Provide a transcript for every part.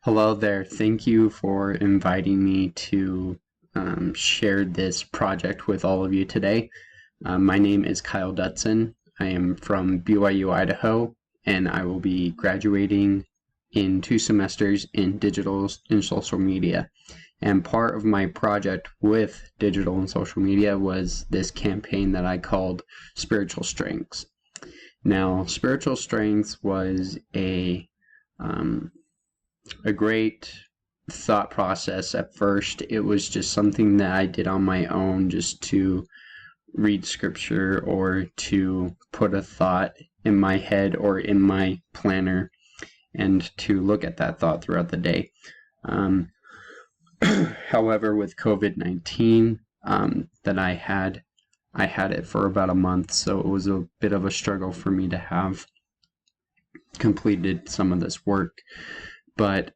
Hello there. Thank you for inviting me to share this project with all of you today. My name is Kyle Dutson. I am from BYU, Idaho, and I will be graduating in 2 semesters in digital and social media. And part of my project with digital and social media was this campaign that I called Spiritual Strengths. Now, Spiritual Strengths was a great thought process at first. It was just something that I did on my own just to read scripture or to put a thought in my head or in my planner and to look at that thought throughout the day. However, with COVID-19, that I had it for about a month, so it was a bit of a struggle for me to have completed some of this work. But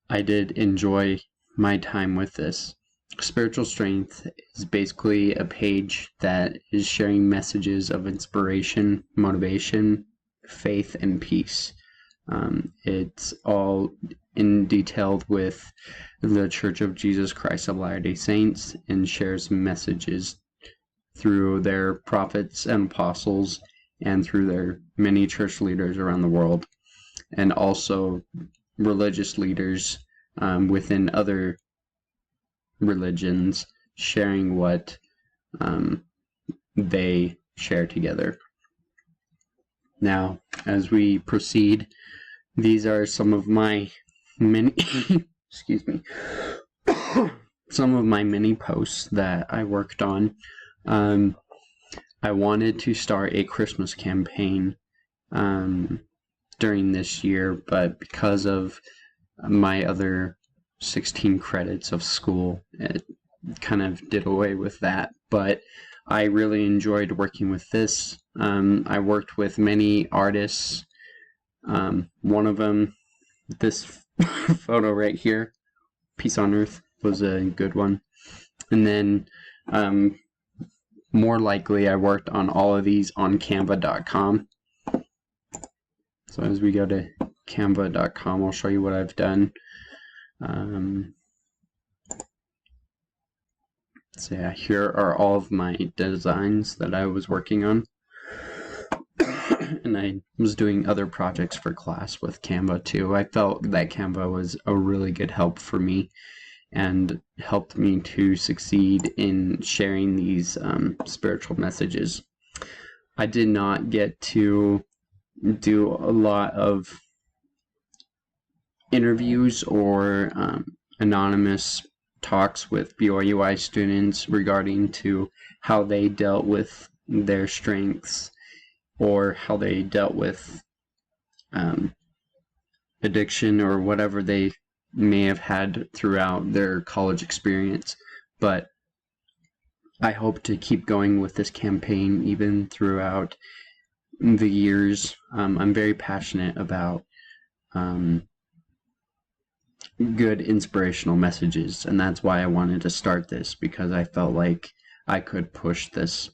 I did enjoy my time with this. Spiritual Strength is basically a page that is sharing messages of inspiration, motivation, faith, and peace. It's all in detailed with the Church of Jesus Christ of Latter-day Saints and shares messages through their prophets and apostles and through their many church leaders around the world, and also religious leaders within other religions sharing what they share together. Now, as we proceed, these are some of my many some of my many posts that I worked on. I wanted to start a Christmas campaign during this year, but because of my other 16 credits of school, it kind of did away with that. But I really enjoyed working with this. I worked with many artists. One of them, this photo right here, Peace on Earth, was a good one. And then more likely I worked on all of these on canva.com. So as we go to canva.com, I'll show you what I've done. So yeah, here are all of my designs that I was working on. And I was doing other projects for class with Canva too. I felt that Canva was a really good help for me and helped me to succeed in sharing these spiritual messages. I did not get to do a lot of interviews or anonymous talks with BYUI students regarding to how they dealt with their strengths or how they dealt with addiction or whatever they may have had throughout their college experience. But I hope to keep going with this campaign even throughout the years. I'm very passionate about good inspirational messages, and that's why I wanted to start this, because I felt like I could push this.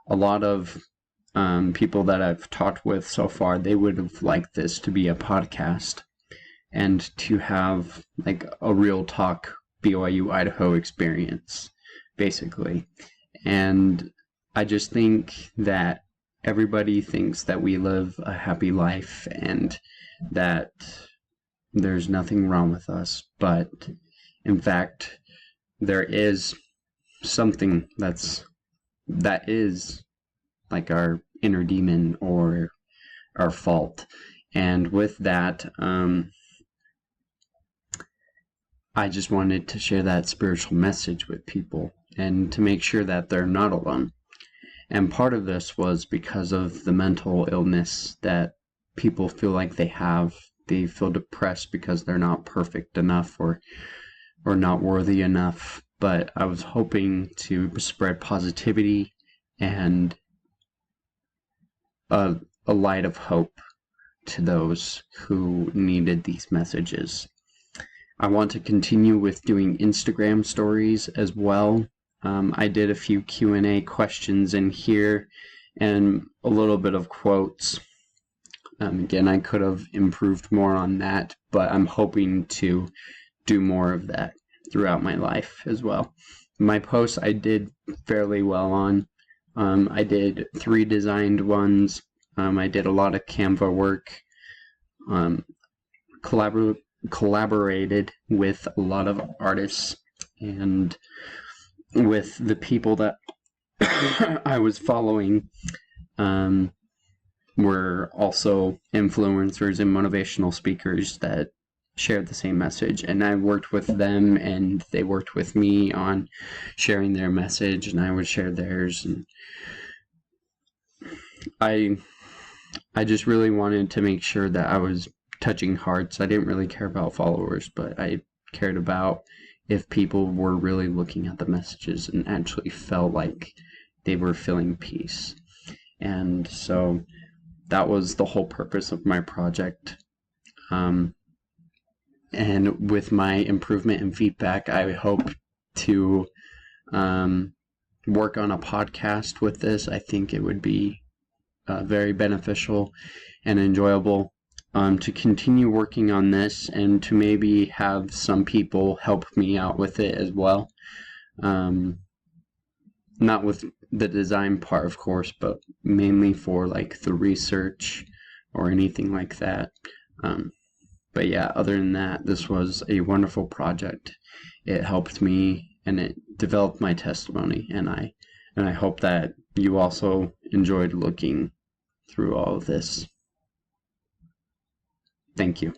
A lot of people that I've talked with so far, they would have liked this to be a podcast and to have like a real talk BYU Idaho experience, basically. And I just think that everybody thinks that we live a happy life and that there's nothing wrong with us, but in fact, there is something that is like our inner demon or our fault. And with that, I just wanted to share that spiritual message with people and to make sure that they're not alone. And part of this was because of the mental illness that people feel like they have. They feel depressed because they're not perfect enough or not worthy enough. But I was hoping to spread positivity and a light of hope to those who needed these messages. I want to continue with doing Instagram stories as well. I did a few Q&A questions in here and a little bit of quotes. Again, I could have improved more on that, but I'm hoping to do more of that throughout my life as well. My posts I did fairly well on. I did 3 designed ones. I did a lot of Canva work. Collaborated with a lot of artists, and with the people that I was following were also influencers and motivational speakers that shared the same message, and I worked with them and they worked with me on sharing their message, and I would share theirs. And I just really wanted to make sure that I was touching hearts. I didn't really care about followers, but I cared about if people were really looking at the messages and actually felt like they were feeling peace. And so that was the whole purpose of my project. And with my improvement and feedback, I hope to work on a podcast with this. I think it would be very beneficial and enjoyable to continue working on this, and to maybe have some people help me out with it as well. Not with the design part, of course, but mainly for like the research or anything like that. But yeah, other than that, this was a wonderful project. It helped me and it developed my testimony, and I hope that you also enjoyed looking through all of this. Thank you.